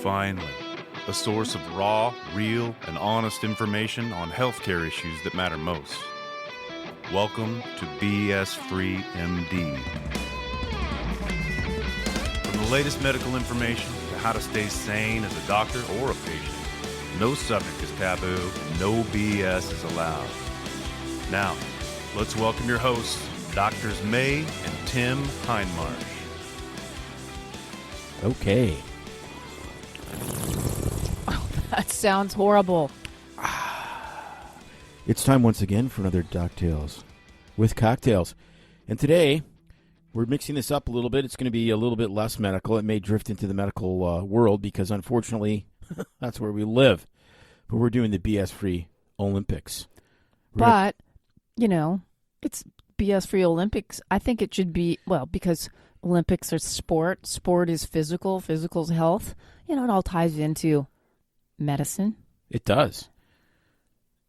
finally, a source of raw, real, and honest information on healthcare issues that matter most. Welcome to BS Free MD. From the latest medical information to how to stay sane as a doctor or a patient, no subject is taboo, no BS is allowed. Now, let's welcome your hosts, Doctors May and Tim Hindmarsh. Okay. Oh, that sounds horrible. It's time once again for another Doctales with cocktails. And today, we're mixing this up a little bit. It's going to be a little bit less medical. It may drift into the medical world because, unfortunately, that's where we live. But we're doing the BS-free Olympics. But, you know, it's BS-free Olympics. I think it should be, well, because Olympics are sport. Sport is physical. Physical is health. You know, it all ties into medicine. It does.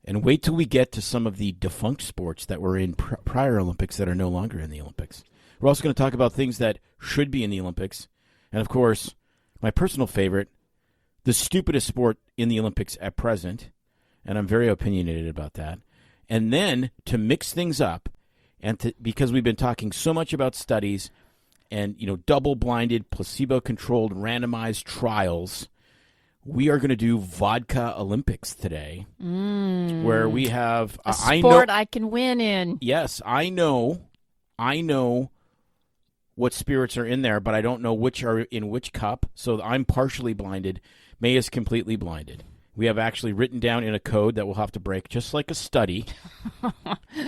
And wait till we get to some of the defunct sports that were in prior Olympics that are no longer in the Olympics. We're also going to talk about things that should be in the Olympics. And, of course, my personal favorite, the stupidest sport in the Olympics at present. And I'm very opinionated about that. And then to mix things up, and because we've been talking so much about studies and, you know, double-blinded, placebo-controlled, randomized trials, we are going to do Vodka Olympics today, where we have a sport I can win in. Yes, I know what spirits are in there, but I don't know which are in which cup. So I'm partially blinded. May is completely blinded. We have actually written down in a code that we'll have to break, just like a study.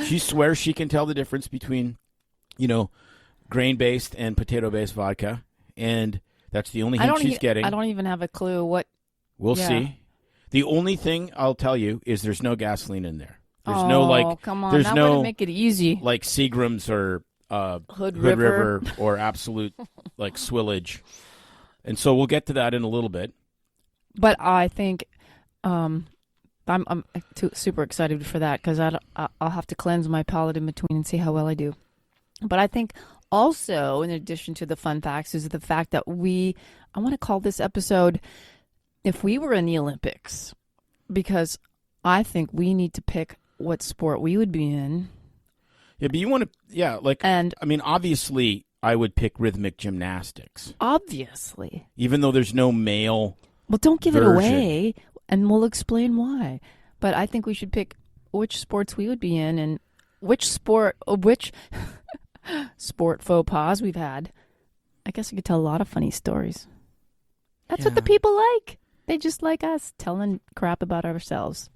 She swears she can tell the difference between, you know, grain-based and potato-based vodka, and that's the only hint she's getting. I don't even have a clue what. We'll see. The only thing I'll tell you is there's no gasoline in there. There's no, like, come on. There's that no, wouldn't make it easy. Like Seagram's or Hood River or Absolute, like Swillage. And so we'll get to that in a little bit. But I think I'm super excited for that because I'll have to cleanse my palate in between and see how well I do. But I think also, in addition to the fun facts, is the fact that I want to call this episode If We Were in the Olympics, because I think we need to pick what sport we would be in. Yeah, but you want to, and I mean, obviously, I would pick rhythmic gymnastics. Obviously. Even though there's no male Well, don't give version. it away, and we'll explain why. But I think we should pick which sports we would be in and which sport faux pas we've had. I guess we could tell a lot of funny stories. That's what the people like. They just like us telling crap about ourselves.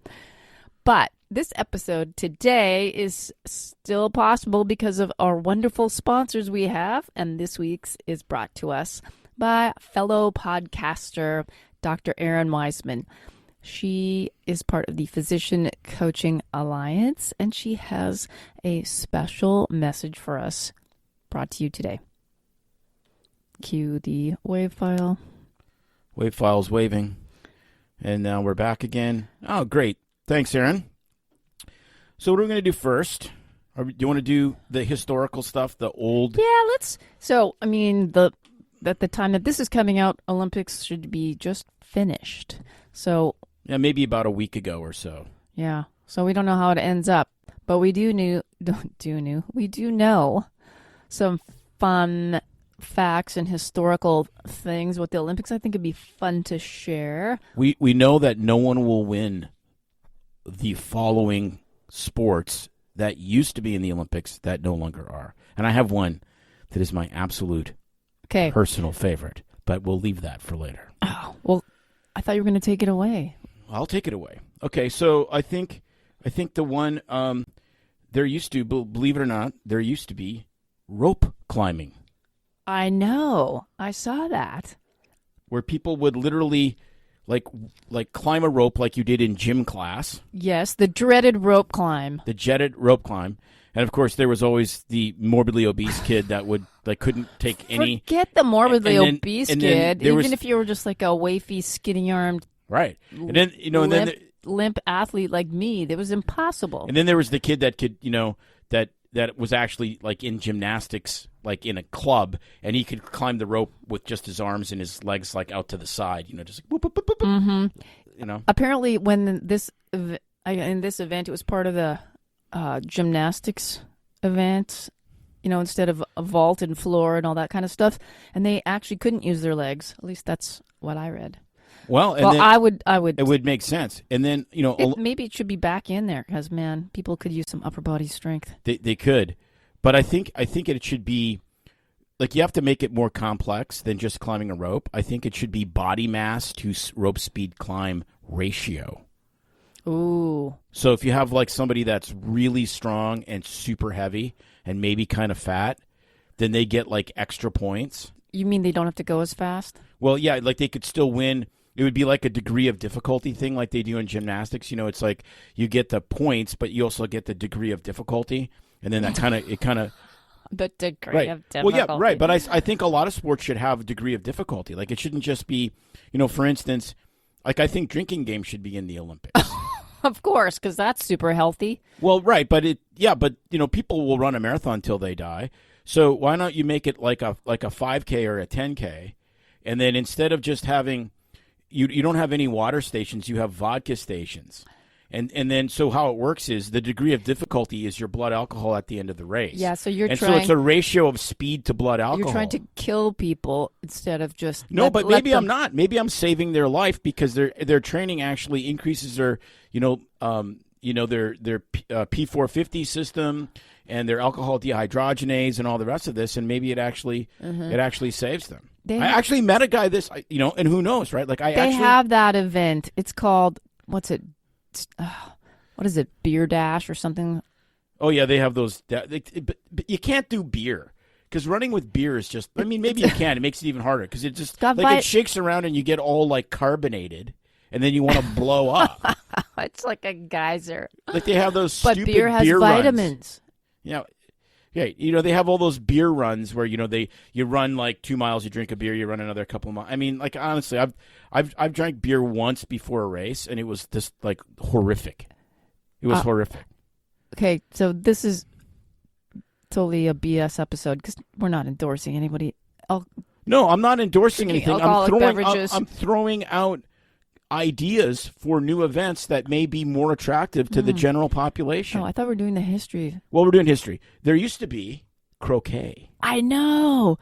But this episode today is still possible because of our wonderful sponsors we have. And this week's is brought to us by fellow podcaster, Dr. Erin Weisman. She is part of the Physician Coaching Alliance, and she has a special message for us brought to you today. Cue the wave file. Wave file's waving. And now we're back again. Oh, great. Thanks, Erin. So what are we going to do first? Do you want to do the historical stuff, the old? Yeah, let's. So, I mean, at the time that this is coming out, Olympics should be just finished. So. Yeah, maybe about a week ago or so. Yeah. So we don't know how it ends up, but we do know some fun facts and historical things with the Olympics. I think it'd be fun to share. We know that no one will win the following sports that used to be in the Olympics that no longer are. And I have one that is my absolute personal favorite, but we'll leave that for later. Oh, well, I thought you were going to take it away. I'll take it away. Okay, so I think the one there used to, believe it or not, there used to be rope climbing. I know. I saw that. Where people would literally like climb a rope like you did in gym class. Yes, the dreaded rope climb. The dreaded rope climb. And of course there was always the morbidly obese kid that would couldn't take any. Forget the morbidly obese kid. Even if you were just like a wafy, skinny-armed right. And then limp athlete like me, that was impossible. And then there was the kid that could, that was actually like in gymnastics like in a club, and he could climb the rope with just his arms and his legs like out to the side, just like, whoop, whoop, whoop, whoop, Mm-hmm. Apparently, when in this event, it was part of the gymnastics event, instead of a vault and floor and all that kind of stuff, and they actually couldn't use their legs. At least that's what I read. Well, then I would. It would make sense, and then maybe it should be back in there because man, people could use some upper body strength. They could, but I think it should be like you have to make it more complex than just climbing a rope. I think it should be body mass to rope speed climb ratio. Ooh. So if you have like somebody that's really strong and super heavy and maybe kind of fat, then they get like extra points. You mean they don't have to go as fast? Well, yeah, like they could still win. It would be like a degree of difficulty thing like they do in gymnastics. It's like you get the points, but you also get the degree of difficulty. And then that kind of the degree right. of difficulty. Well, yeah, right. But I think a lot of sports should have a degree of difficulty. Like it shouldn't just be, for instance, like I think drinking games should be in the Olympics. Of course, because that's super healthy. Well, right, but people will run a marathon till they die. So why not you make it like a 5K or a 10K, and then instead of just having you don't have any water stations, you have vodka stations. And then so how it works is the degree of difficulty is your blood alcohol at the end of the race. Yeah, so so it's a ratio of speed to blood alcohol. You're trying to kill people instead of just but maybe I'm not. Maybe I'm saving their life because their training actually increases their their P450 system and their alcohol dehydrogenase and all the rest of this, and maybe it actually saves them. I actually met a guy and who knows, right? Like they have that event. It's called what is it? Beer Dash or something? Oh yeah, they have those. But you can't do beer because running with beer is just. I mean, maybe you can. It makes it even harder because it just it shakes around and you get all like carbonated, and then you want to blow up. It's like a geyser. Like they have those stupid beer has vitamins. Yeah. Yeah, they have all those beer runs where you run like 2 miles, you drink a beer, you run another couple of miles. I mean, like honestly, I've drank beer once before a race, and it was just like horrific. It was horrific. Okay, so this is totally a BS episode because we're not endorsing anybody. No, I'm not endorsing anything. Beverages. I'm throwing out ideas for new events that may be more attractive to the general population. Oh, I thought we were doing the history. Well, we're doing history. There used to be croquet. I know.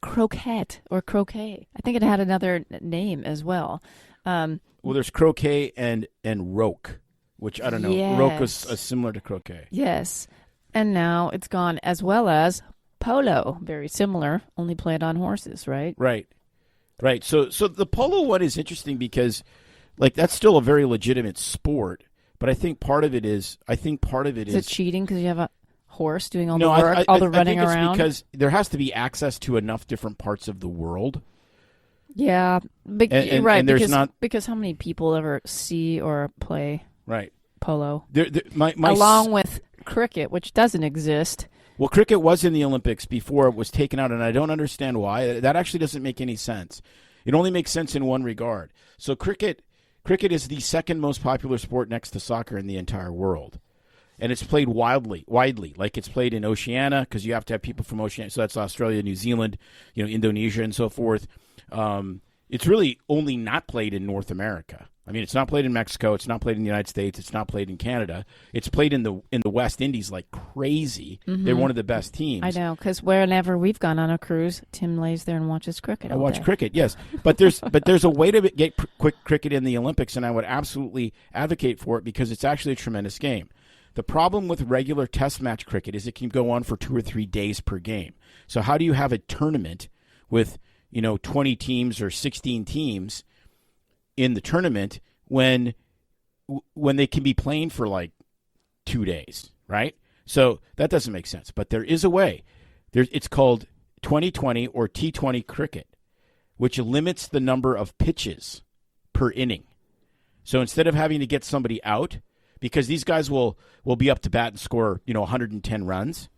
Croquette or croquet. I think it had another name as well. Well, there's croquet and roque, which I don't know. Yes. Roque is similar to croquet. Yes. And now it's gone, as well as polo. Very similar, only played on horses, right? Right. So the polo one is interesting because, like, that's still a very legitimate sport. But I think part of it is. Is it cheating because you have a horse doing all the work, all the running I think around? It's because there has to be access to enough different parts of the world. Yeah, and right. And there's because how many people ever see or play polo? Along with cricket, which doesn't exist. Well, cricket was in the Olympics before it was taken out, and I don't understand why. That actually doesn't make any sense. It only makes sense in one regard. So cricket is the second most popular sport next to soccer in the entire world. And it's played widely. Like it's played in Oceania because you have to have people from Oceania. So that's Australia, New Zealand, Indonesia, and so forth. It's really only not played in North America. I mean, it's not played in Mexico. It's not played in the United States. It's not played in Canada. It's played in the West Indies like crazy. Mm-hmm. They're one of the best teams. I know, because whenever we've gone on a cruise, Tim lays there and watches cricket. I watch cricket, yes, but there's a way to get quick cricket in the Olympics, and I would absolutely advocate for it because it's actually a tremendous game. The problem with regular Test match cricket is it can go on for 2 or 3 days per game. So how do you have a tournament with 20 teams or 16 teams in the tournament when they can be playing for like 2 days, right? So that doesn't make sense. But there is a way. It's called 2020 or T20 cricket, which limits the number of pitches per inning. So instead of having to get somebody out, because these guys will be up to bat and score 110 runs,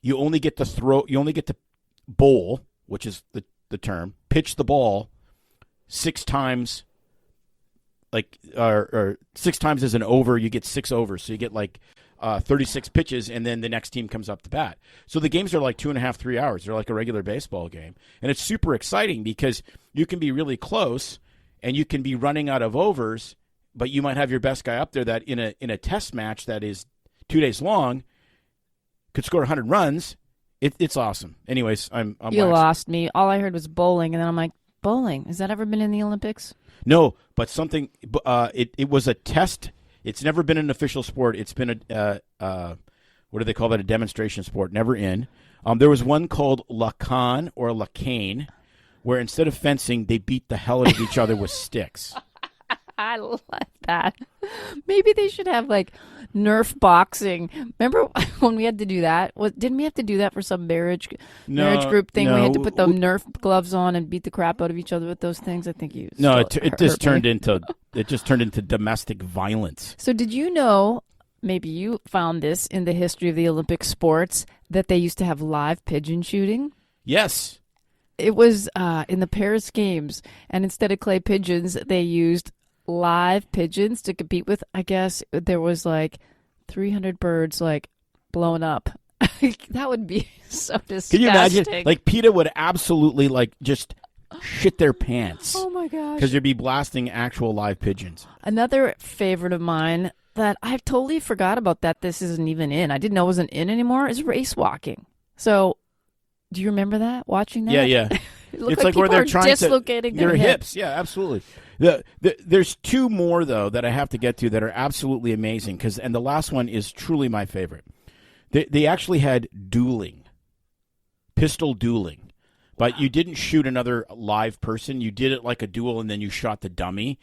you only get to bowl, which is the term, pitch the ball 6 times, or 6 times as an over. You get 6 overs, so you get like 36 pitches, and then the next team comes up to bat. So the games are like 2.5, 3 hours. They're like a regular baseball game. And it's super exciting because you can be really close, and you can be running out of overs, but you might have your best guy up there that in a test match that is 2 days long could score 100 runs. It's awesome. Anyways, I'm You lost me. All I heard was bowling, and then I'm like, bowling? Has that ever been in the Olympics? No, but something. It was a test. It's never been an official sport. It's been what do they call that? A demonstration sport. Never in. There was one called Lacan or Lacane, where instead of fencing, they beat the hell out of each other with sticks. I love that. Maybe they should have like Nerf boxing. Remember when we had to do that? Didn't we have to do that for some marriage group thing? No. We had to put the Nerf gloves on and beat the crap out of each other with those things. I think you. No, it just turned into domestic violence. So did you know? Maybe you found this in the history of the Olympic sports that they used to have live pigeon shooting. Yes. It was in the Paris Games, and instead of clay pigeons, they used live pigeons to compete with. I guess there was like 300 birds like blown up. That would be so disgusting. Can you imagine? Like PETA would absolutely like just shit their pants. Oh my gosh. Because they'd be blasting actual live pigeons. Another favorite of mine that I've totally forgot about that this isn't even in. I didn't know it wasn't in anymore is race walking. So do you remember that? Watching that? Yeah. It's like where they're trying dislocating their hips. hips. Yeah, absolutely. There's two more though that I have to get to that are absolutely amazing and the last one is truly my favorite. They actually had dueling, pistol dueling, but you didn't shoot another live person. You did it like a duel, and then you shot the dummy.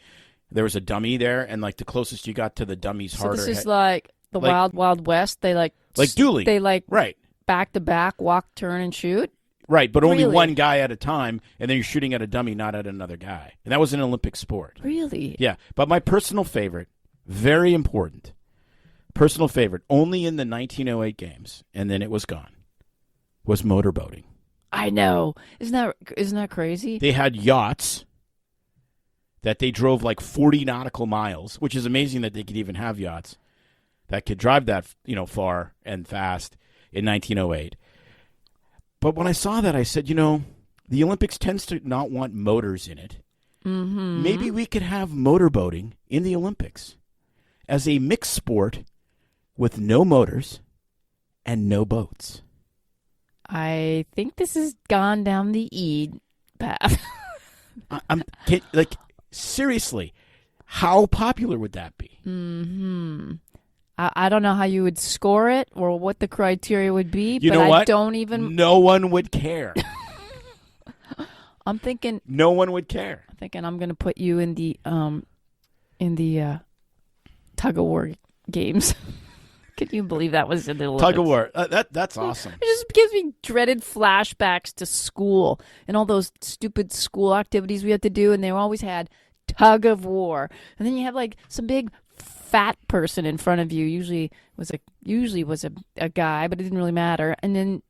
There was a dummy there, and like the closest you got to the dummy's harder. So this is like the Wild West. They like dueling. They like right back to back, walk, turn, and shoot. Right, but only Really? one guy at a time, and then you're shooting at a dummy, not at another guy. And that was an Olympic sport. Really? Yeah, but my personal favorite, very important, personal favorite, only in the 1908 games, and then it was gone, was motorboating. I know. Isn't that crazy? They had yachts that they drove like 40 nautical miles, which is amazing that they could even have yachts that could drive that far and fast in 1908. But when I saw that, I said, the Olympics tends to not want motors in it. Mm-hmm. Maybe we could have motorboating in the Olympics as a mixed sport with no motors and no boats. I think this has gone down the E path. Seriously, how popular would that be? Mm-hmm. I don't know how you would score it or what the criteria would be, You but know what? I don't even. No one would care. I'm thinking. No one would care. I'm thinking I'm going to put you in the tug of war games. Can you believe that was in the Olympics? Tug of war. That's awesome. It just gives me dreaded flashbacks to school and all those stupid school activities we had to do, and they always had tug of war. And then you have like some big fat person in front of you. Usually was a guy, but it didn't really matter. And then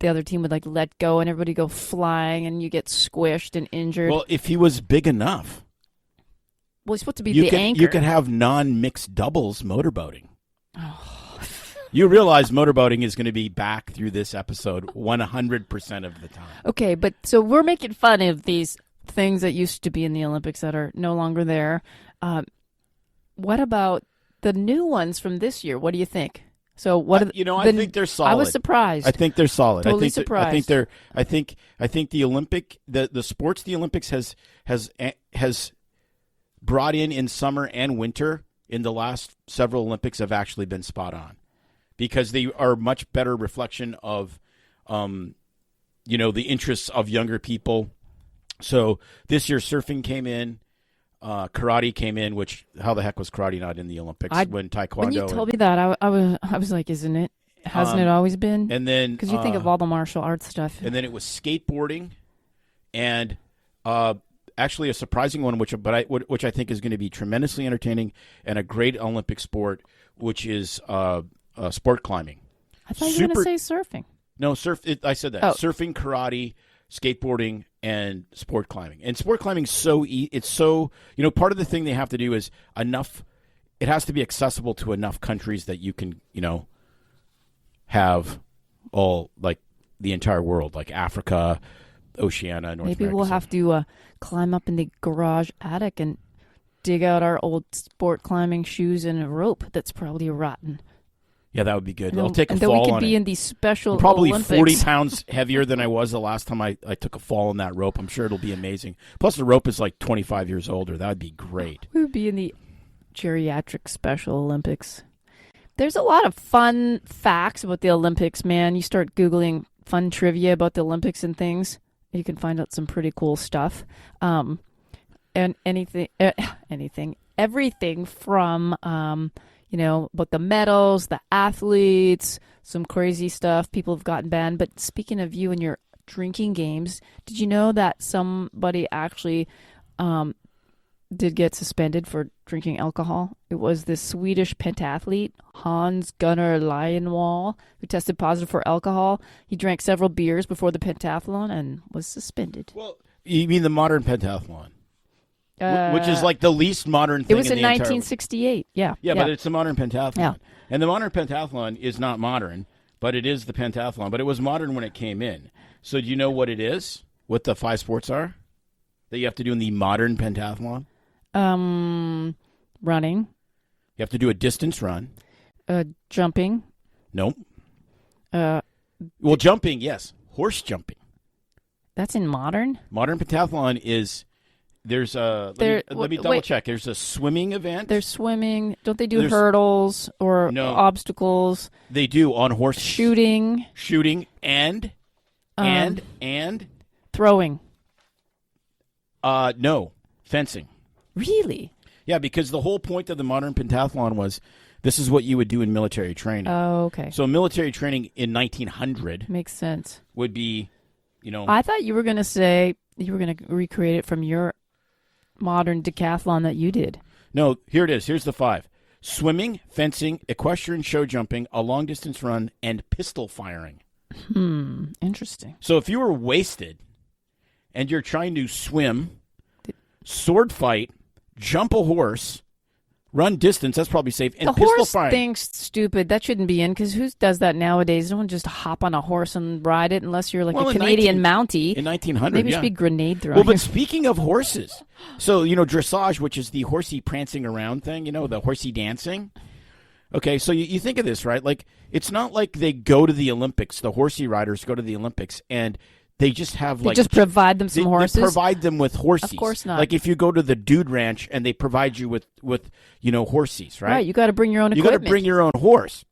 the other team would like let go, and everybody go flying, and you get squished and injured. Well, if he was big enough, he's supposed to be the anchor. You could have non-mixed doubles motorboating. Oh. You realize motorboating is going to be back through this episode 100% of the time. Okay, but so we're making fun of these things that used to be in the Olympics that are no longer there. What about the new ones from this year? What do you think? So what? I think they're solid. I was surprised. I think they're solid. Totally surprised. I think the Olympic the sports the Olympics has brought in summer and winter in the last several Olympics have actually been spot on, because they are much better reflection of the interests of younger people. So this year surfing came in. Karate came in, which how the heck was karate not in the Olympics when Taekwondo? When you told me that, I was like, isn't it? Hasn't it always been? And then because you think of all the martial arts stuff, and then it was skateboarding, and actually a surprising one, which I think is going to be tremendously entertaining and a great Olympic sport, which is sport climbing. I thought you were going to say surfing. No, I said that. Surfing, karate, skateboarding, and sport climbing. And sport climbing it's so part of the thing they have to do is enough it has to be accessible to enough countries that you can, have all, like, the entire world, like Africa, Oceania, North America. Maybe we'll have to climb up in the garage attic and dig out our old sport climbing shoes and a rope that's probably rotten. Yeah, that would be good. And I'll take a and fall then we could on be it. in these special I'm probably Olympics. 40 pounds heavier than I was the last time I took a fall on that rope. I'm sure it'll be amazing. Plus, the rope is like 25 years older. That would be great. We would be in the geriatric Special Olympics. There's a lot of fun facts about the Olympics, man. You start Googling fun trivia about the Olympics and things, you can find out some pretty cool stuff. And everything from, about the medals, the athletes, some crazy stuff. People have gotten banned. But speaking of you and your drinking games, did you know that somebody actually did get suspended for drinking alcohol? It was this Swedish pentathlete, Hans Gunnar Lionwall, who tested positive for alcohol. He drank several beers before the pentathlon and was suspended. Well, you mean the modern pentathlon? Which is like the least modern thing. It was in 1968. Yeah, but it's the modern pentathlon. Yeah. And the modern pentathlon is not modern, but it is the pentathlon. But it was modern when it came in. So do you know what it is? What the 5 sports are that you have to do in the modern pentathlon? Running. You have to do a distance run. Jumping. Nope. Well, jumping, yes. Horse jumping. That's in modern? Modern pentathlon is... There's a let me double check. There's a swimming event. There's swimming. Don't they do hurdles or obstacles? They do on horses. Shooting and throwing. No, fencing. Really? Yeah, because the whole point of the modern pentathlon was this is what you would do in military training. Oh, okay. So military training in 1900 makes sense. Would be, I thought you were going to say you were going to recreate it from your modern decathlon that you did. No, here it is. Here's the 5. Swimming, fencing, equestrian show jumping, a long-distance run, and pistol firing. Interesting. So if you were wasted and you're trying to swim, sword fight, jump a horse, run distance, that's probably safe, and the pistol horse firing. thing's stupid. That shouldn't be in, because who does that nowadays? No one just hop on a horse and ride it unless you're like a Canadian Mountie. In 1900, maybe it should be grenade throwing. Well, but speaking of horses, so, dressage, which is the horsey prancing around thing, the horsey dancing. Okay, so you think of this, right? Like, it's not like they go to the Olympics, the horsey riders go to the Olympics, and they just have they just provide them some horses? They provide them with horses. Of course not. Like if you go to the Dude Ranch and they provide you with horses, right? Right, you got to bring your own equipment. You got to bring your own horse.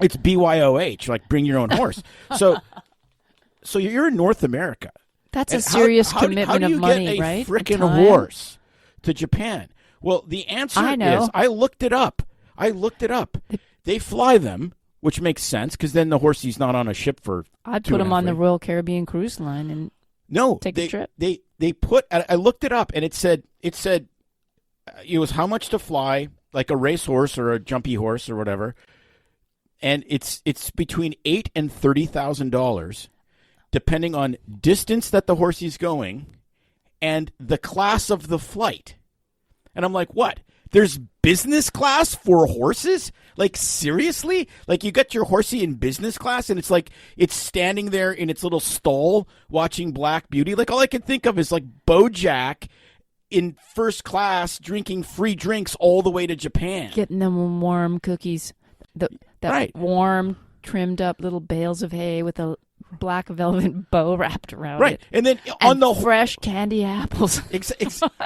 It's BYOH, like bring your own horse. So you're in North America. That's a serious commitment of money, How right? do you get a freaking horse to Japan? Well, the answer is I looked it up. They fly them, which makes sense because then the horsey's not on a ship for. I'd put them on the Royal Caribbean cruise line and take a trip. They put. I looked it up and it said it was how much to fly, like a racehorse or a jumpy horse or whatever, and it's between $8,000 and $30,000, depending on distance that the horsey's going, and the class of the flight. And I'm like, what? There's business class for horses? Like, seriously? Like, you got your horsey in business class, and it's like it's standing there in its little stall watching Black Beauty. Like, all I can think of is, like, BoJack in first class drinking free drinks all the way to Japan. Getting them warm cookies. That warm, trimmed up little bales of hay with a black velvet bow wrapped around it. And then on the fresh candy apples. Exactly.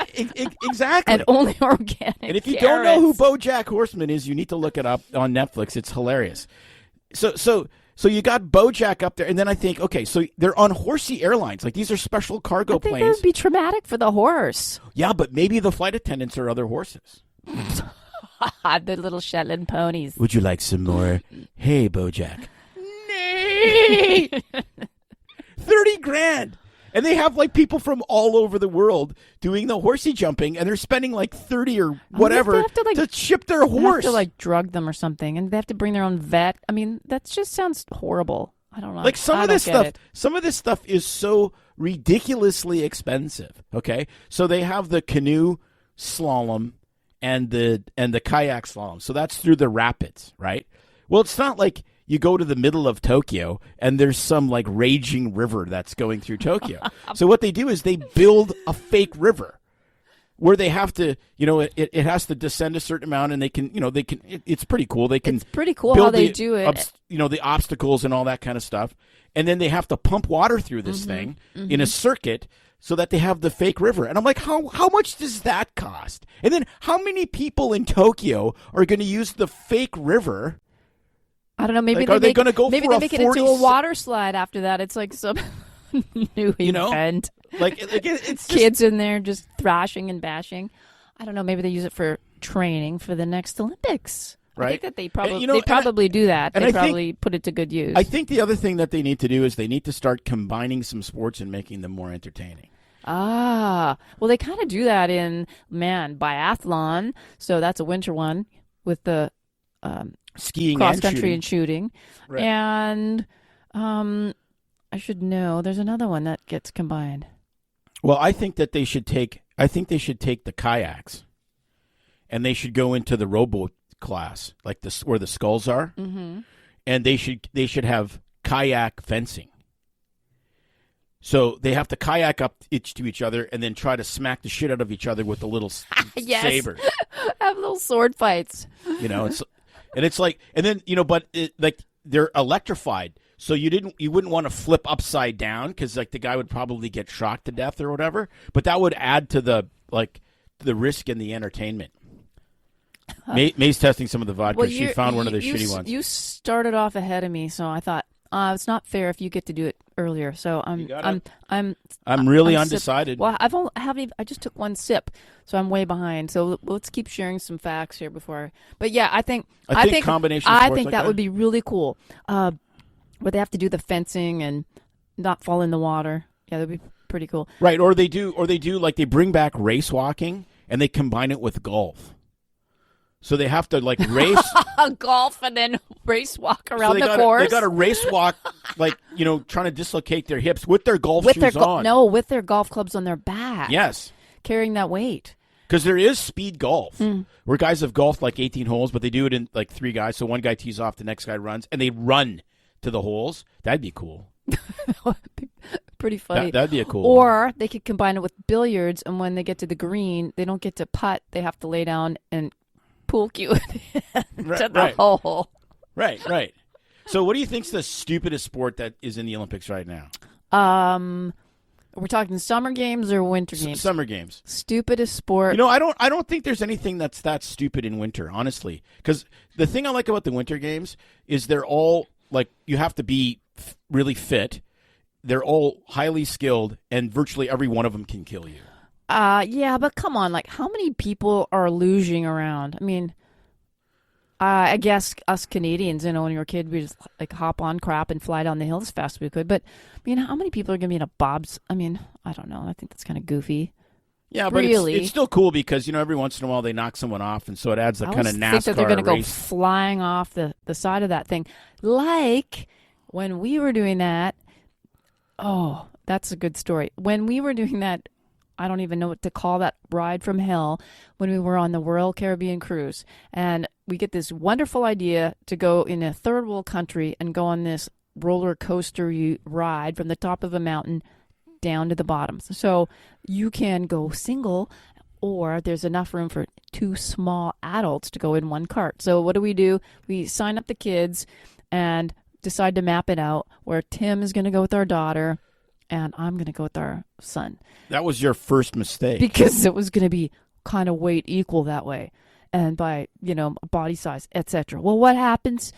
And only organic. And if you don't know who BoJack Horseman is, you need to look it up on Netflix. It's hilarious. So you got BoJack up there, and then I think, okay, so they're on Horsey Airlines. Like, these are special cargo planes. I think that would be traumatic for the horse. Yeah, but maybe the flight attendants are other horses. The little Shetland ponies. Would you like some more? Hey, BoJack. 30 grand. And they have like people from all over the world doing the horsey jumping, and they're spending like 30 or whatever to ship their horse. They have to like drug them or something, and they have to bring their own vet. I mean, that just sounds horrible. I don't know. Like some of this stuff is so ridiculously expensive. Okay, so they have the canoe slalom and the kayak slalom. So that's through the rapids, right? Well, it's not like you go to the middle of Tokyo and there's some like raging river that's going through Tokyo. So what they do is they build a fake river where they have to, it has to descend a certain amount, and it's pretty cool. It's pretty cool how they do it. The obstacles and all that kind of stuff. And then they have to pump water through this thing in a circuit so that they have the fake river. And I'm like, how much does that cost? And then how many people in Tokyo are going to use the fake river? I don't know. Maybe they make it into a water slide after that. It's like some new event. It's kids in there just thrashing and bashing. I don't know. Maybe they use it for training for the next Olympics. Right. I think that they probably do that. They probably put it to good use. I think the other thing that they need to do is they need to start combining some sports and making them more entertaining. Well, they kind of do that in biathlon. So that's a winter one with the skiing, cross country and shooting. Right. And I should know. There's another one that gets combined. Well, I think they should take the kayaks, and they should go into the rowboat class, like this where the sculls are, and they should have kayak fencing. So they have to kayak up to each other and then try to smack the shit out of each other with the little sabers. Have little sword fights. But they're electrified. So you wouldn't want to flip upside down because like the guy would probably get shocked to death or whatever. But that would add to the risk and the entertainment. May's testing some of the vodka. Well, she found one of the shitty ones. You started off ahead of me, so I thought it's not fair if you get to do it earlier. So I'm really undecided. Well, I just took one sip, so I'm way behind. So let's keep sharing some facts here before. But yeah, I think combination. I think that would be really cool. Where they have to do the fencing and not fall in the water. Yeah, that'd be pretty cool. Right, or they do like they bring back race walking and they combine it with golf. So they have to like race golf and then race walk around the course. They got to race walk trying to dislocate their hips with their golf shoes on. No, with their golf clubs on their back. Yes. Carrying that weight. Because there is speed golf where guys have golfed like 18 holes, but they do it in like 3 guys. So one guy tees off, the next guy runs, and they run to the holes. That'd be cool. Pretty funny. That'd be a cool Or one. They could combine it with billiards, and when they get to the green, they don't get to putt. They have to lay down and pool cue to the hole. Right. So what do you think's the stupidest sport that is in the Olympics right now? We're talking summer games or winter games? Summer games. Stupidest sport. I don't think there's anything that's that stupid in winter, honestly. Because the thing I like about the winter games is they're all like you have to be really fit. They're all highly skilled, and virtually every one of them can kill you. Yeah, but come on, like how many people are losing around? I mean, I guess us Canadians, when you were a kid, we just like hop on crap and fly down the hill as fast as we could. But I mean, how many people are going to be in a bobs? I mean, I don't know. I think that's kind of goofy. Yeah, but it's still cool because every once in a while they knock someone off, and so it adds a kind of NASCAR race. I think that they're going to go flying off the side of that thing, like when we were doing that. Oh, that's a good story. When we were doing that, I don't even know what to call that ride from hell, when we were on the Royal Caribbean cruise, and we get this wonderful idea to go in a third world country and go on this roller coaster ride from the top of a mountain down to the bottom. So you can go single, or there's enough room for 2 small adults to go in one cart. So what do? We sign up the kids and decide to map it out where Tim is going to go with our daughter and I'm going to go with our son. That was your first mistake. Because it was going to be kind of weight equal that way and by, body size, etc. Well, what happens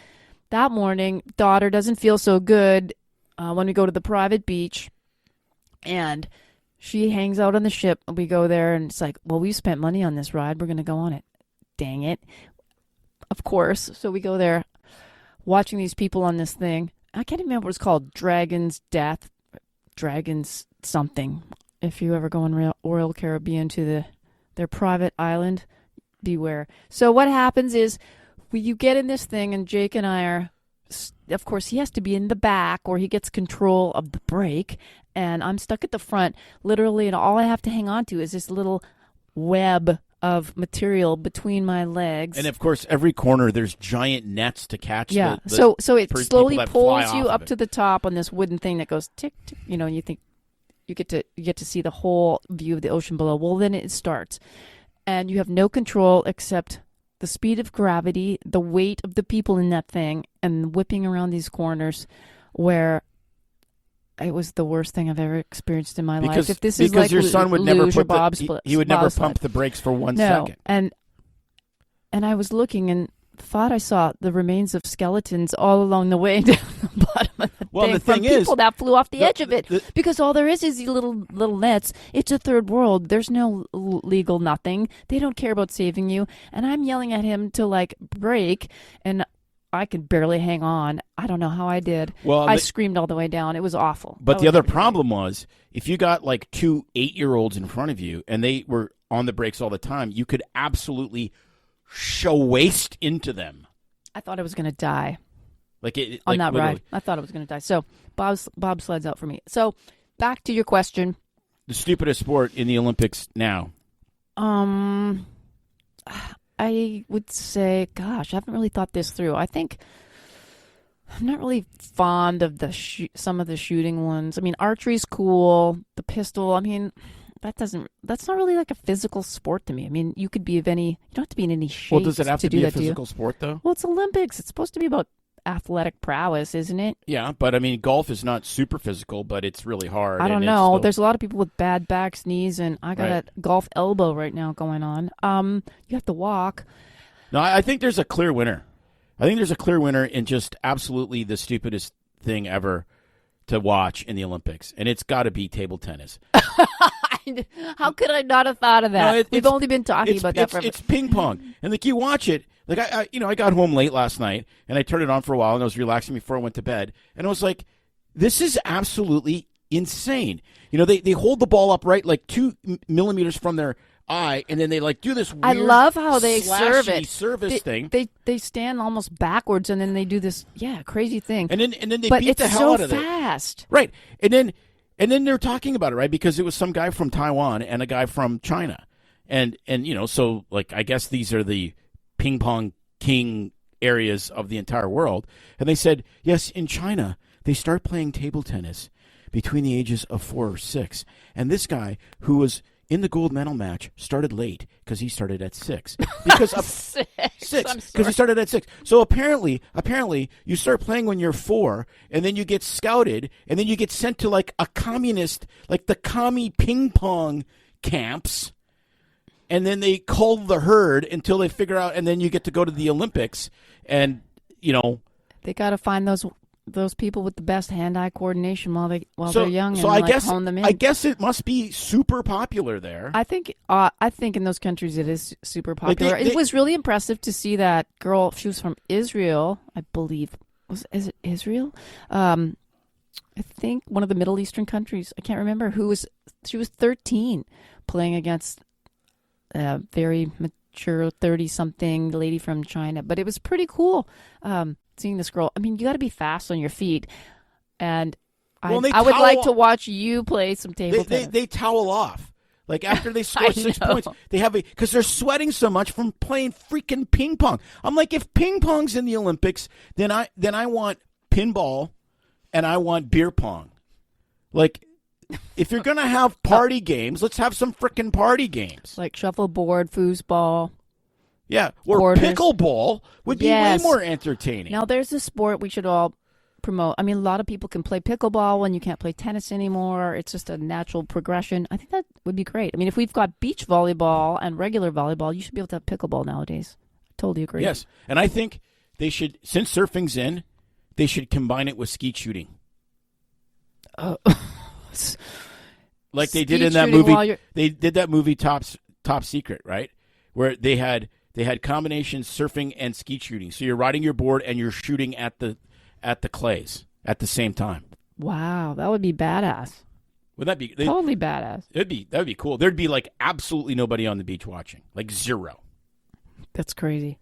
that morning? Daughter doesn't feel so good when we go to the private beach, and she hangs out on the ship. We go there and it's like, well, we spent money on this ride. We're going to go on it. Dang it. Of course. So we go there watching these people on this thing. I can't remember what it's called. Dragon's Death. Dragon's something. If you ever go on Royal Caribbean to their private island, beware. So what happens is you get in this thing, and Jake and I are, of course, he has to be in the back or he gets control of the brake, and I'm stuck at the front, literally, and all I have to hang on to is this little web of material between my legs. And of course, every corner there's giant nets to catch. Yeah. the So it slowly people that pulls fly you off up of to it. the top on this wooden thing that goes tick tick. And you think you get to see the whole view of the ocean below. Well, then it starts, and you have no control except the speed of gravity, the weight of the people in that thing, and whipping around these corners, where it was the worst thing I've ever experienced in my life. If this is like your son would never luge or he would never bobsled. pump the brakes for 1 No, second. and I was looking and thought I saw the remains of skeletons all along the way down the bottom of the Well, thing. the thing from is, people that flew off the edge of it, the- because all there is these little nets. It's a third world. There's no legal nothing. They don't care about saving you. And I'm yelling at him to like brake, and I could barely hang on. I don't know how I did. Well, I screamed all the way down. It was awful. But the other problem was, if you got like 2 8-year-olds in front of you and they were on the brakes all the time, you could absolutely show waste into them. I thought I was going to die Like it on like that literally. ride. I thought I was going to die. So bobsled's out for me. So back to your question. The stupidest sport in the Olympics now. I would say, gosh, I haven't really thought this through. I think I'm not really fond of some of the shooting ones. I mean, archery's cool. The pistol, I mean, that's not really like a physical sport to me. I mean, you could be you don't have to be in any shape. Well, does it have to be do a that, do you? physical sport though? Well, it's Olympics. It's supposed to be about athletic prowess, isn't it? Yeah, but I mean, golf is not super physical, but it's really hard. I don't and know. Still... There's a lot of people with bad backs, knees, and I got Right. a golf elbow right now going on. You have to walk. No, I think there's a clear winner. I think there's a clear winner in just absolutely the stupidest thing ever to watch in the Olympics, and it's got to be table tennis. How could I not have thought of that? No, We've only been talking about that forever. It's ping pong, and like you watch it. Like I got home late last night, and I turned it on for a while, and I was relaxing before I went to bed, and I was like, "This is absolutely insane." They hold the ball up right like 2 millimeters from their eye, and then they like do this weird I love how they slashy serve it. thing. They stand almost backwards, and then they do this crazy thing. And then they but beat it's the hell so out of it. fast. Right. And then they're talking about it, right? Because it was some guy from Taiwan and a guy from China. And so like I guess these are the ping pong king areas of the entire world. And they said, yes, in China, they start playing table tennis between the ages of 4 or 6. And this guy who was in the gold medal match started late because he started at 6. Because of 6 because he started at 6. So apparently you start playing when you're 4, and then you get scouted, and then you get sent to like a communist, like the commie ping pong camps, and then they cull the herd until they figure out, and then you get to go to the Olympics, and they got to find those people with the best hand-eye coordination while they're young, and I guess hone them in. I guess it must be super popular there. I think in those countries it is super popular. Like it was really impressive to see that girl. She was from Israel, I believe. Is it Israel? I think one of the Middle Eastern countries. I can't remember she was 13 playing against a very mature 30-something lady from China. But it was pretty cool. Seeing this girl, I mean, you got to be fast on your feet, and I would like to watch you play some table tennis. They towel off, like after they score 6 points, they have because they're sweating so much from playing freaking ping pong. I'm like, if ping pong's in the Olympics, then I want pinball, and I want beer pong. Like, if you're gonna have party games, let's have some freaking party games, like shuffleboard, foosball. Yeah, or Quarters. Pickleball would be way more entertaining. Now, there's a sport we should all promote. I mean, a lot of people can play pickleball when you can't play tennis anymore. It's just a natural progression. I think that would be great. I mean, if we've got beach volleyball and regular volleyball, you should be able to have pickleball nowadays. I totally agree. Yes, and I think they should, since surfing's in, they should combine it with skeet shooting. Like they did in that movie. They did that movie Top Secret, right? Where they had combinations surfing and skeet shooting. So you're riding your board and you're shooting at the clays at the same time. Wow, that would be badass. Would that be totally badass? That would be cool. There'd be like absolutely nobody on the beach watching, like zero. That's crazy.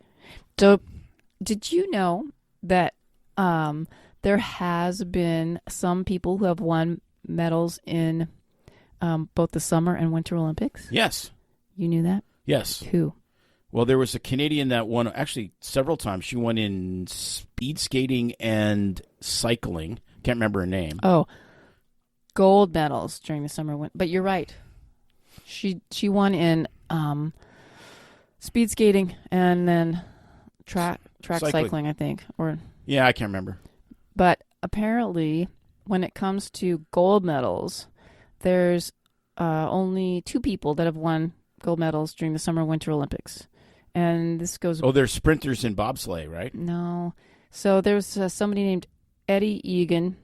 So, did you know that there has been some people who have won medals in both the Summer and Winter Olympics? Yes. You knew that? Yes. Who? Well, there was a Canadian that won actually several times. She won in speed skating and cycling. Can't remember her name. Oh, gold medals during the summer. But you're right. She won in speed skating and then track cycling, I think. Yeah, I can't remember. But apparently, when it comes to gold medals, there's only 2 people that have won gold medals during the Summer Winter Olympics. And this goes... Oh, they're sprinters in bobsleigh, right? No. So there's somebody named Eddie Egan,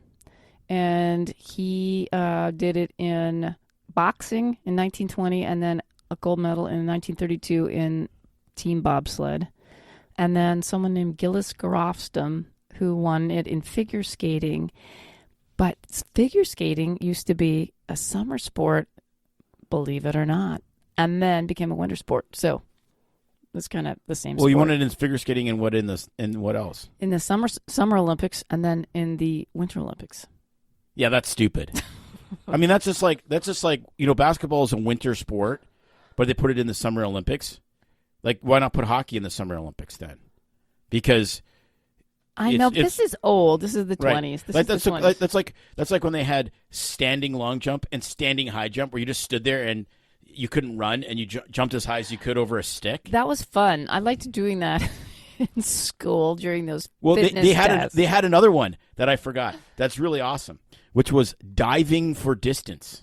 and he did it in boxing in 1920 and then a gold medal in 1932 in team bobsled. And then someone named Gillis Grofstom, who won it in figure skating. But figure skating used to be a summer sport, believe it or not, and then became a winter sport. So it's kind of the same sport. Well, you won it in figure skating and what else? In the summer Olympics and then in the Winter Olympics. Yeah, that's stupid. I mean, that's just like basketball is a winter sport, but they put it in the Summer Olympics. Like, why not put hockey in the Summer Olympics then? Because I know this is old. This is the 20s. That's like when they had standing long jump and standing high jump, where you just stood there and you couldn't run and you jumped as high as you could over a stick. That was fun. I liked doing that in school during those. Well, fitness tests. they had another one that I forgot. That's really awesome, which was diving for distance.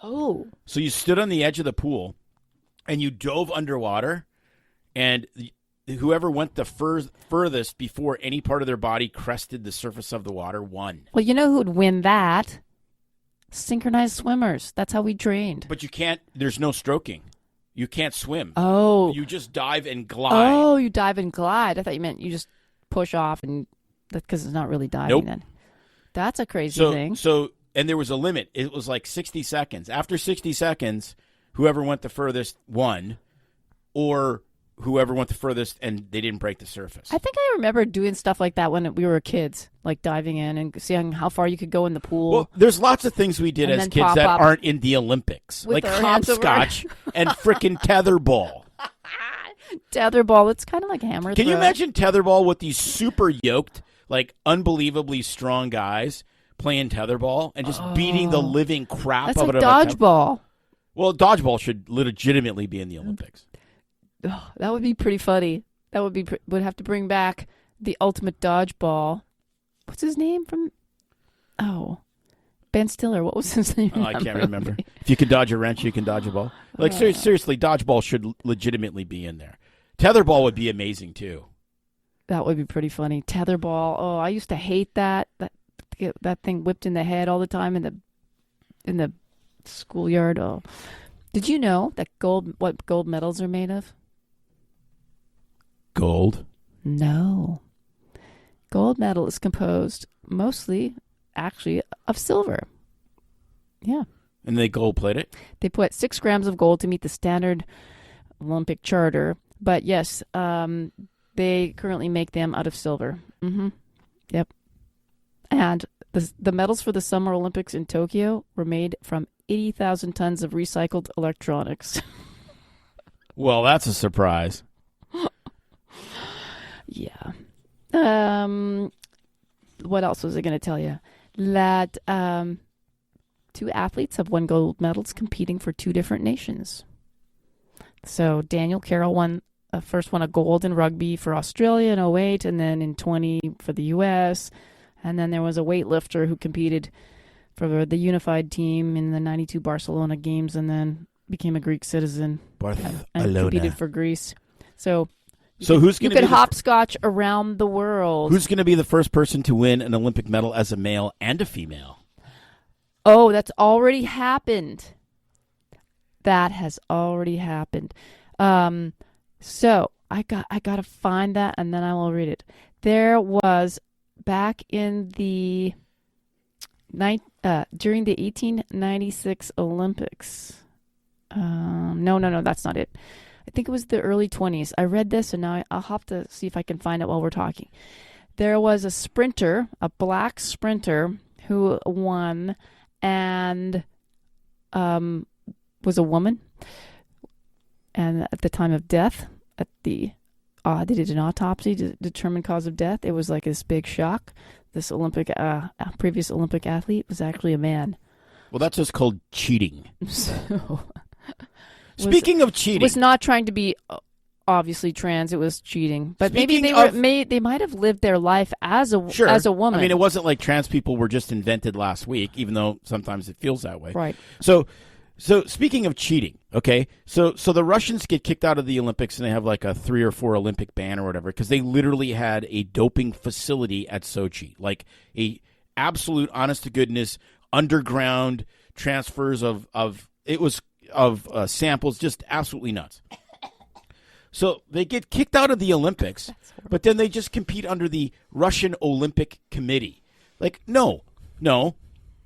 Oh, so you stood on the edge of the pool and you dove underwater, and whoever went the furthest before any part of their body crested the surface of the water won. Well, you know who would win that? Synchronized swimmers. That's how we trained. But you can't. There's no stroking. You can't swim. Oh. You just dive and glide. Oh, you dive and glide. I thought you meant you just push off, and because it's not really diving. Nope. Then. That's a crazy thing. And there was a limit. It was like 60 seconds. After 60 seconds, whoever went the furthest won, or whoever went the furthest and they didn't break the surface. I think I remember doing stuff like that when we were kids, like diving in and seeing how far you could go in the pool. Well, there's lots of things we did as kids that aren't in the Olympics, like hopscotch and frickin' tetherball. Tetherball, it's kind of like hammer throw. Can you imagine tetherball with these super yoked, like unbelievably strong guys playing tetherball and just beating the living crap That's out like of dodgeball. Well, dodgeball should legitimately be in the Olympics. Oh, that would be pretty funny. That would be would have to bring back the ultimate dodgeball. What's his name from? Oh, Ben Stiller. What was his name? Oh, I can't remember. If you can dodge a wrench, you can dodge a ball. Like seriously, dodgeball should legitimately be in there. Tetherball would be amazing too. That would be pretty funny. Tetherball. Oh, I used to hate that. That thing whipped in the head all the time in the schoolyard. Oh, did you know that what gold medals are made of? Gold? No. Gold medal is composed mostly, actually, of silver. Yeah. And they gold plate it? They put 6 grams of gold to meet the standard Olympic charter. But yes, they currently make them out of silver. Mm-hmm. Yep. And the medals for the Summer Olympics in Tokyo were made from 80,000 tons of recycled electronics. Well, that's a surprise. Yeah. What else was I going to tell you? That 2 athletes have won gold medals competing for 2 different nations. So Daniel Carroll first won a gold in rugby for Australia in 2008, and then in 20 for the U.S., and then there was a weightlifter who competed for the unified team in the 92 Barcelona games and then became a Greek citizen and competed for Greece. So who's going to be hopscotch around the world? Who's going to be the first person to win an Olympic medal as a male and a female? Oh, that's already happened. That has already happened. So I got to find that and then I will read it. There was back in the during the 1896 Olympics. No, that's not it. I think it was the early 20s. I read this, and now I'll have to see if I can find it while we're talking. There was a sprinter, a black sprinter, who won and was a woman. And at the time of death, they did an autopsy to determine cause of death. It was like this big shock. This previous Olympic athlete was actually a man. Well, that's just called cheating. So, Speaking of cheating, was not trying to be obviously trans. It was cheating, but Speaking maybe they might have lived their life as a woman. I mean, it wasn't like trans people were just invented last week, even though sometimes it feels that way. Right. So speaking of cheating, okay, so the Russians get kicked out of the Olympics and they have like a 3 or 4 Olympic ban or whatever because they literally had a doping facility at Sochi, like a absolute honest to goodness underground transfers of samples, just absolutely nuts. So they get kicked out of the Olympics, but then they just compete under the Russian Olympic Committee. Like, no,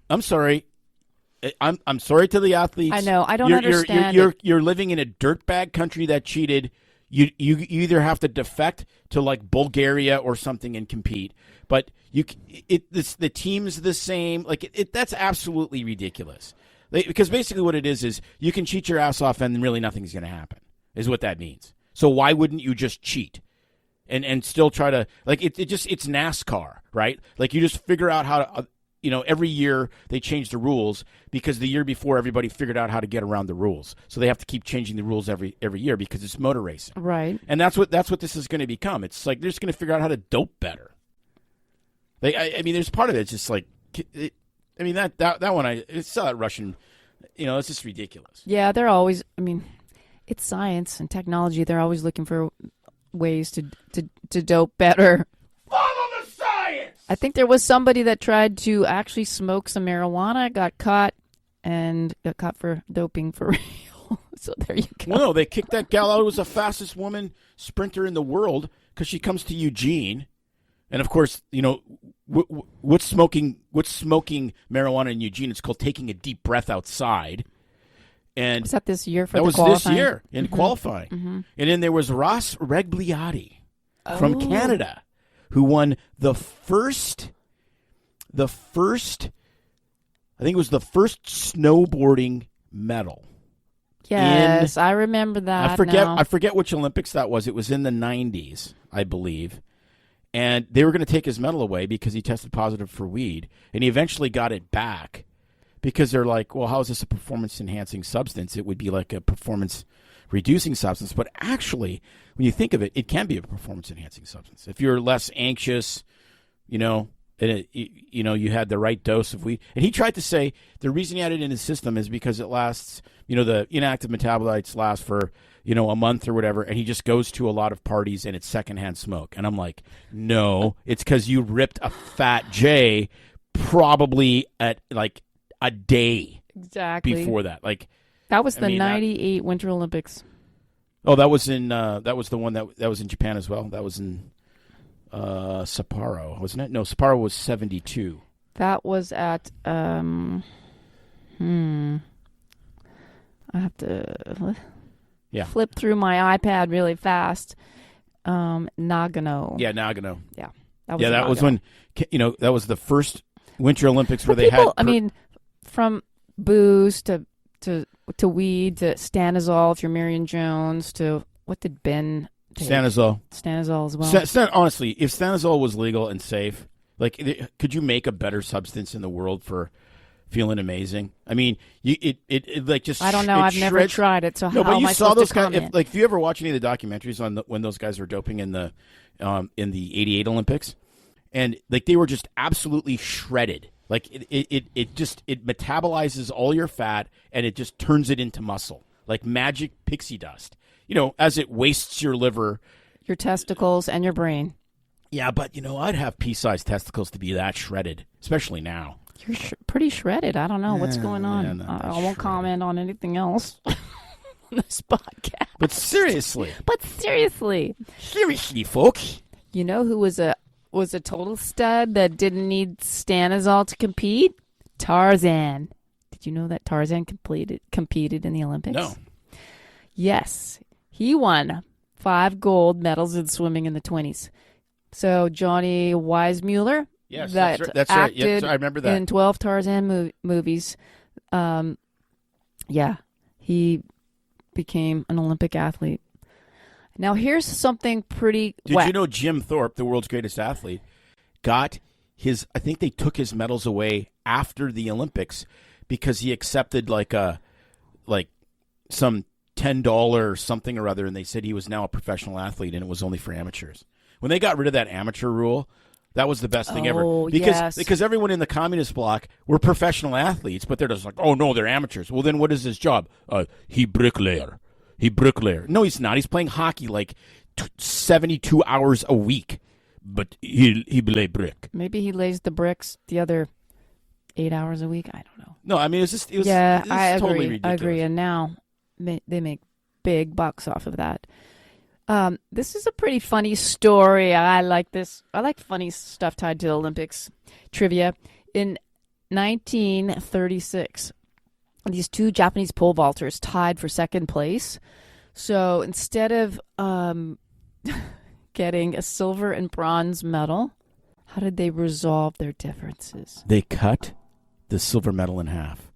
I'm sorry. I'm sorry to the athletes. I know. I don't understand. You're living in a dirtbag country that cheated. You either have to defect to like Bulgaria or something and compete, but the team's the same. Like that's absolutely ridiculous. Because basically what it is you can cheat your ass off and really nothing's going to happen. Is what that means. So why wouldn't you just cheat? And still try to it's NASCAR, right? Like you just figure out how to every year they change the rules because the year before everybody figured out how to get around the rules. So they have to keep changing the rules every year because it's motor racing. Right. And that's what this is going to become. It's like they're just going to figure out how to dope better. I mean, there's part of it. It's just like, that one, it's Russian, it's just ridiculous. Yeah, they're always, it's science and technology. They're always looking for ways to dope better. Follow the science! I think there was somebody that tried to actually smoke some marijuana, got caught for doping for real. So there you go. Well, no, they kicked that gal out who was the fastest woman sprinter in the world because she comes to Eugene. And of course, what's smoking marijuana in Eugene? It's called taking a deep breath outside. And was that this year for that the was qualifying? this year in qualifying. Mm-hmm. And then there was Ross Regliati from Canada, who won the first. I think it was the first snowboarding medal. Yes, I remember that. I forget which Olympics that was. It was in the 90s, I believe. And they were going to take his medal away because he tested positive for weed. And he eventually got it back because they're like, well, how is this a performance-enhancing substance? It would be like a performance-reducing substance. But actually, when you think of it, it can be a performance-enhancing substance. If you're less anxious, and you had the right dose of weed. And he tried to say the reason he had it in his system is because it lasts, the inactive metabolites last for, a month or whatever, and he just goes to a lot of parties and it's secondhand smoke. And I'm like, no, it's because you ripped a fat J probably at like a day before that. Like that was the 98 Winter Olympics. Oh, that was the one that was in Japan as well. That was in Sapporo, wasn't it? No, Sapporo was 72. That was at I have to flip through my iPad really fast. Nagano. Yeah, Nagano. Yeah. That was when that was the first Winter Olympics where they had from booze to weed to Stanozol if you're Marion Jones to what did Ben take? Stanozol as well. Honestly, if Stanozol was legal and safe, could you make a better substance in the world for feeling amazing? I mean, it like just. I don't know. I've never tried it, so how am I supposed to comment? If you ever watch any of the documentaries on when those guys were doping in the '88 Olympics, and they were just absolutely shredded. Like it metabolizes all your fat and it just turns it into muscle, like magic pixie dust. As it wastes your liver, your testicles, and your brain. Yeah, but I'd have pea-sized testicles to be that shredded, especially now. You're pretty shredded. I don't know what's going on. I won't comment on anything else on this podcast. But seriously, folks. You know who was a total stud that didn't need Stanozol to compete? Tarzan. Did you know that Tarzan competed in the Olympics? No. Yes, he won 5 gold medals in swimming in the 20s. So Johnny Weissmuller. Yes, that's right. Yes, I remember that. In 12 Tarzan movies. He became an Olympic athlete. Now, here's something pretty Did you know Jim Thorpe, the world's greatest athlete, got his, I think they took his medals away after the Olympics because he accepted some $10 something or other, and they said he was now a professional athlete, and it was only for amateurs. When they got rid of that amateur rule, that was the best thing ever. Because everyone in the communist bloc were professional athletes, but they're just like, oh, no, they're amateurs. Well, then what is his job? He bricklayer. No, he's not. He's playing hockey 72 hours a week, but he lay brick. Maybe he lays the bricks the other 8 hours a week. I don't know. No, I mean, it was I totally agree. ridiculous. I agree. And now they make big bucks off of that. This is a pretty funny story. I like this. I like funny stuff tied to the Olympics trivia. In 1936, these two Japanese pole vaulters tied for second place. So instead of getting a silver and bronze medal, how did they resolve their differences? They cut the silver medal in half,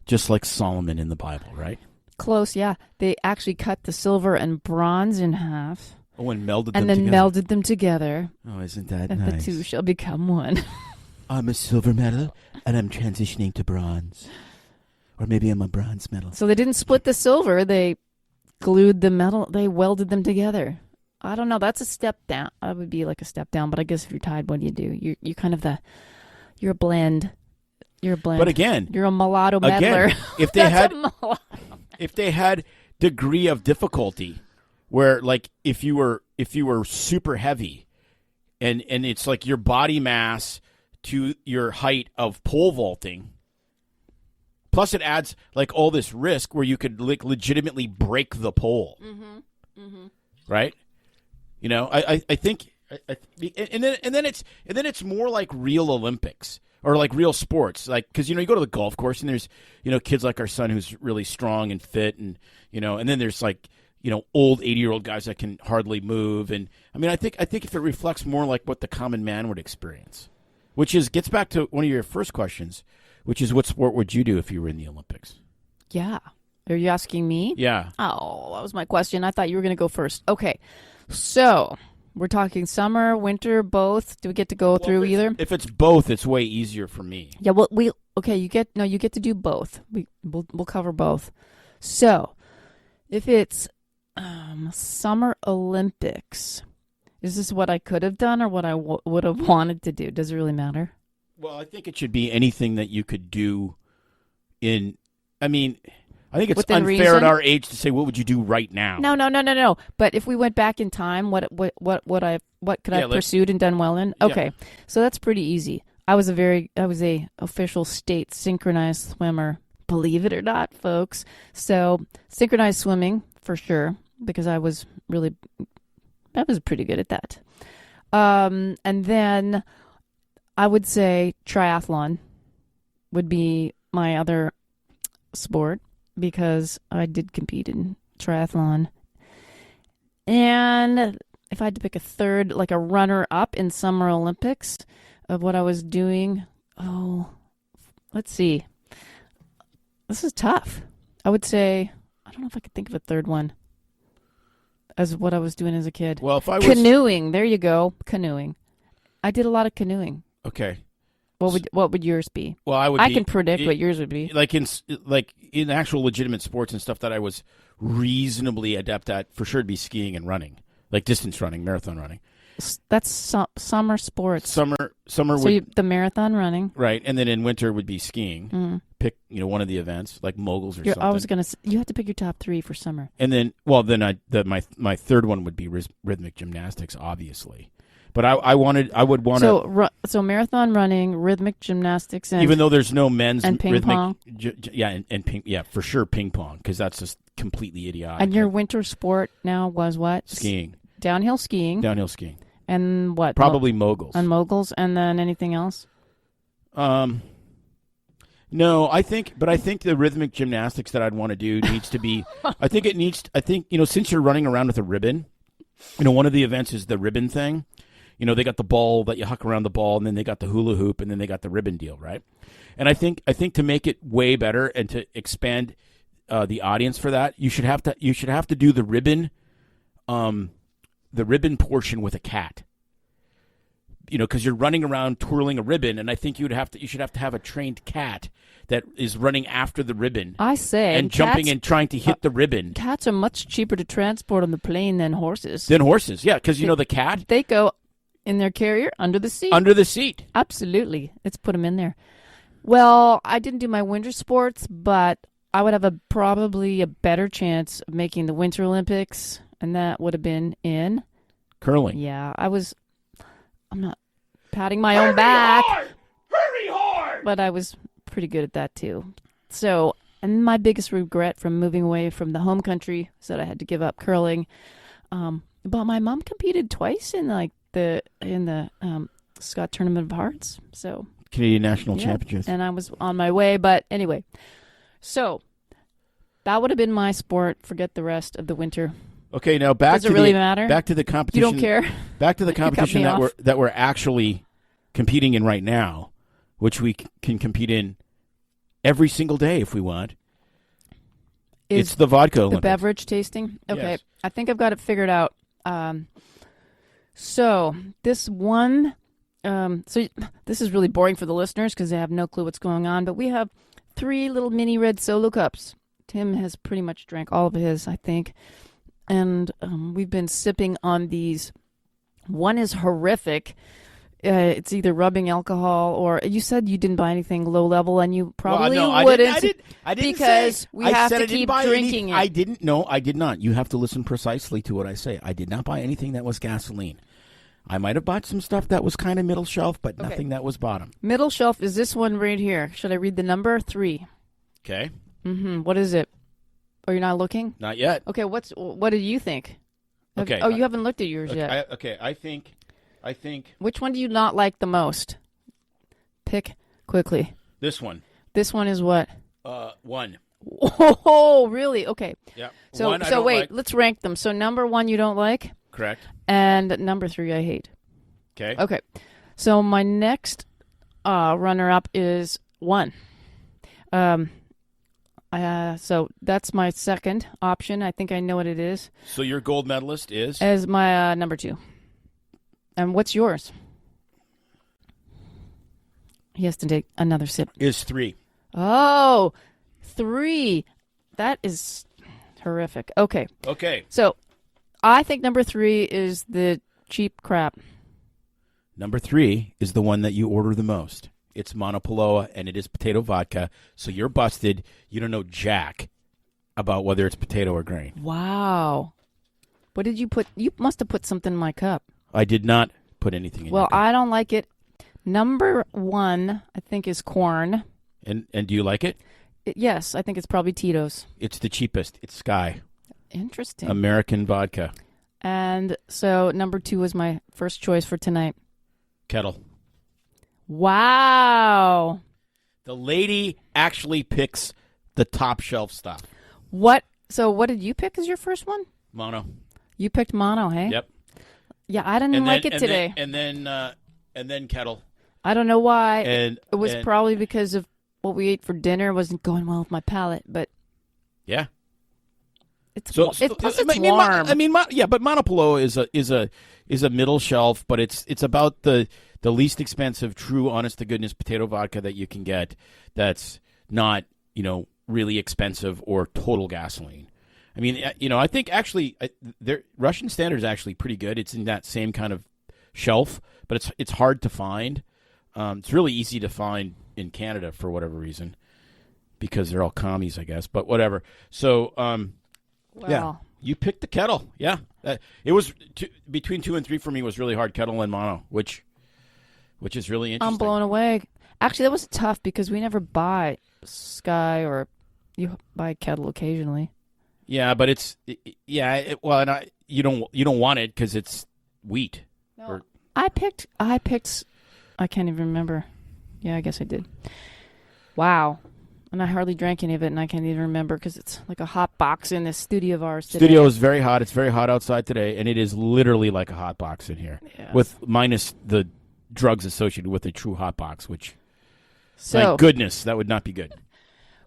just like Solomon in the Bible, right? Close, yeah. They actually cut the silver and bronze in half. Oh, and melded them together. And then melded them together. Oh, isn't that and nice? And the two shall become one. I'm a silver medal, and I'm transitioning to bronze. Or maybe I'm a bronze medal. So they didn't split the silver. They glued the metal. They welded them together. I don't know. That's a step down. That would be like a step down. But I guess if you're tied, what do? You're kind of you're a blend. You're a blend. But again, you're a mulatto meddler. If they had degree of difficulty, where like if you were super heavy, and it's like your body mass to your height of pole vaulting. Plus, it adds like all this risk where you could legitimately break the pole, right? You know, I think, and then it's more like real Olympics or like real sports, like because you go to the golf course and there's kids like our son who's really strong and fit, and and then there's like old 80-year-old guys that can hardly move, and I mean I think if it reflects more like what the common man would experience, which gets back to one of your first questions. Which is, what sport would you do if you were in the Olympics? Yeah. Are you asking me? Yeah. Oh, that was my question. I thought you were going to go first. Okay. So, we're talking summer, winter, both. Do we get to go through either? If it's both, it's way easier for me. Yeah, well, you get to do both. We'll cover both. So, if it's Summer Olympics, is this what I could have done or what I would have wanted to do? Does it really matter? Well, I think it should be anything that you could do I think it's within unfair reason? At our age to say, what would you do right now? No. But if we went back in time, what could I have pursued and done well in? Okay. Yeah. So that's pretty easy. I was a official state synchronized swimmer, believe it or not, folks. So synchronized swimming for sure, because I was pretty good at that. And then I would say triathlon would be my other sport because I did compete in triathlon. And if I had to pick a third, like a runner-up in Summer Olympics of what I was doing, let's see. This is tough. I would say, I don't know if I could think of a third one as what I was doing as a kid. Well, if I was... Canoeing. There you go. Canoeing. I did a lot of canoeing. Okay. What would yours be? Well, I can predict what yours would be. Like in actual legitimate sports and stuff that I was reasonably adept at, for sure, it'd be skiing and running, like distance running, marathon running. That's summer sports. Summer. So the marathon running, right? And then in winter would be skiing. Mm. Pick one of the events like moguls or something. I was gonna. You have to pick your top three for summer. And then my third one would be rhythmic gymnastics, obviously. But I would want to. So marathon running, rhythmic gymnastics, and even though there's no men's and ping rhythmic, pong. For sure ping pong, because that's just completely idiotic. And your winter sport now was what? Skiing. Downhill skiing. And what? Probably moguls. And moguls, and then anything else? No, I think the rhythmic gymnastics that I'd want to do needs to be. I think since you're running around with a ribbon, one of the events is the ribbon thing. They got the ball that you huck around the ball, and then they got the hula hoop, and then they got the ribbon deal, right? And I think to make it way better and to expand the audience for that. You should have to do the ribbon portion with a cat. Because you're running around twirling a ribbon, and I think you should have to have a trained cat that is running after the ribbon. I say, and jumping and trying to hit the ribbon. Cats are much cheaper to transport on the plane than horses. Yeah, because the cat, they go in their carrier under the seat. Under the seat, absolutely. Let's put them in there. Well, I didn't do my winter sports, but I would have probably a better chance of making the Winter Olympics, and that would have been in curling. Yeah, I'm not patting my own back. Hurry hard! But I was pretty good at that too. So, and my biggest regret from moving away from the home country is that I had to give up curling. But my mom competed twice in the Scott Tournament of Hearts. So Canadian National Championships. And I was on my way, but anyway. So that would have been my sport. Forget the rest of the winter. Okay, now back Does it really matter? Back to the competition. You don't care? Back to the competition that we're actually competing in right now, which we can compete in every single day if we want. It's the Vodka Olympics. The beverage tasting? Okay. Yes. I think I've got it figured out. So this one, so this is really boring for the listeners because they have no clue what's going on, but we have 3 little mini red solo cups. Tim has pretty much drank all of his, I think. And we've been sipping on these. One is horrific. It's either rubbing alcohol or you said you didn't buy anything low level, and you probably wouldn't. I didn't because we have to keep drinking it. I didn't. No, I did not. You have to listen precisely to what I say. I did not buy anything that was gasoline. I might have bought some stuff that was kind of middle shelf, but nothing that was bottom. Middle shelf is this one right here. Should I read the number? 3. Okay. What is it? Oh, you're not looking? Not yet. Okay, what do you think? Okay. You haven't looked at yours yet. I think. Which one do you not like the most? Pick quickly. This one. This one is what? 1. Oh, really? Okay. Yeah. So wait, let's rank them. So number 1 you don't like? Correct. And number 3 I hate. Okay. Okay. So my next runner-up is 1. So that's my second option. I think I know what it is. So your gold medalist is? As my number 2. And what's yours? He has to take another sip. Is 3. Oh, 3. That is horrific. Okay. So I think number 3 is the cheap crap. Number 3 is the one that you order the most. It's Monopoloa, and it is potato vodka. So you're busted. You don't know jack about whether it's potato or grain. Wow. What did you put? You must have put something in my cup. I did not put anything in your cup. I don't like it. Number 1, I think, is corn. And do you like it? Yes, I think it's probably Tito's. It's the cheapest. It's Sky. Interesting. American vodka. And so number 2 was my first choice for tonight. Kettle. Wow. The lady actually picks the top shelf stuff. What? So what did you pick as your first one? Mono. You picked mono, hey? Yep. Yeah, I didn't like it today. And then kettle. I don't know why. And it was probably because of what we ate for dinner wasn't going well with my palate, but yeah. It's warm. But Monopolo is a middle shelf, but it's about the least expensive, true, honest to goodness potato vodka that you can get. That's not really expensive or total gasoline. I mean, I think actually Russian Standard is actually pretty good. It's in that same kind of shelf, but it's hard to find. It's really easy to find in Canada for whatever reason, because they're all commies, I guess. But whatever. So. Wow. Yeah, you picked the kettle. Yeah, it was between 2 and 3 for me. Was really hard, kettle and mono, which is really interesting. I'm blown away. Actually, that was tough because we never buy Sky, or you buy kettle occasionally. Yeah, but you don't want it because it's wheat. No, I picked. I can't even remember. Yeah, I guess I did. Wow. And I hardly drank any of it, and I can't even remember because it's like a hot box in this studio of ours today. Studio is very hot. It's very hot outside today, and it is literally like a hot box in here, minus the drugs associated with a true hot box, which, my goodness, that would not be good.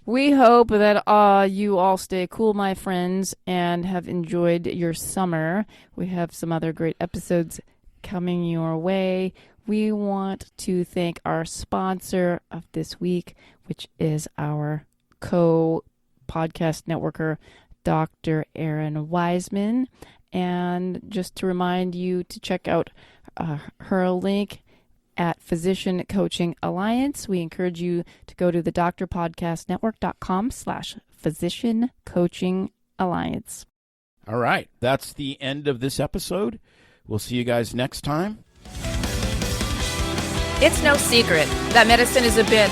We hope that you all stay cool, my friends, and have enjoyed your summer. We have some other great episodes coming your way. We want to thank our sponsor of this week, which is our co-podcast networker, Dr. Erin Wiseman. And just to remind you to check out her link at Physician Coaching Alliance. We encourage you to go to the drpodcastnetwork.com/Physician Coaching Alliance. All right. That's the end of this episode. We'll see you guys next time. It's no secret that medicine is a bit,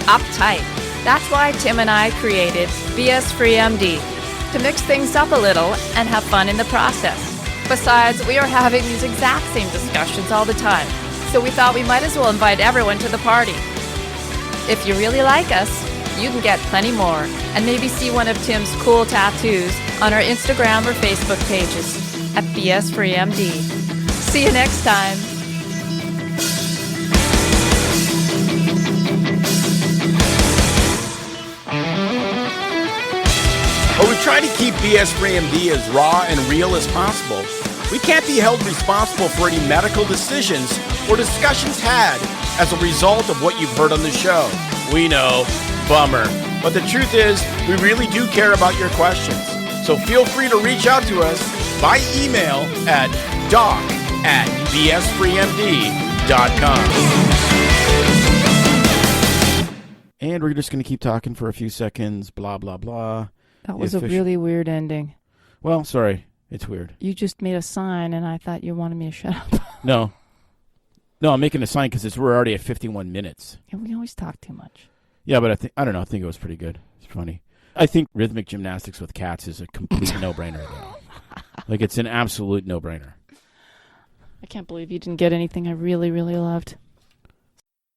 uptight. That's why Tim and I created BS Free MD, to mix things up a little and have fun in the process. Besides, we are having these exact same discussions all the time, so we thought we might as well invite everyone to the party. If you really like us, you can get plenty more, and maybe see one of Tim's cool tattoos on our Instagram or Facebook pages at BS Free MD. See you next time. While we try to keep BS Free MD as raw and real as possible, we can't be held responsible for any medical decisions or discussions had as a result of what you've heard on the show. We know, bummer. But the truth is, we really do care about your questions. So feel free to reach out to us by email at doc@bsfreemd.com. And we're just going to keep talking for a few seconds, blah, blah, blah. That was a really weird ending. Well, sorry. It's weird. You just made a sign, and I thought you wanted me to shut up. No, I'm making a sign because we're already at 51 minutes. Yeah, we always talk too much. Yeah, but I don't know. I think it was pretty good. It's funny. I think rhythmic gymnastics with cats is a complete no-brainer again. Like, it's an absolute no-brainer. I can't believe you didn't get anything I really, really loved.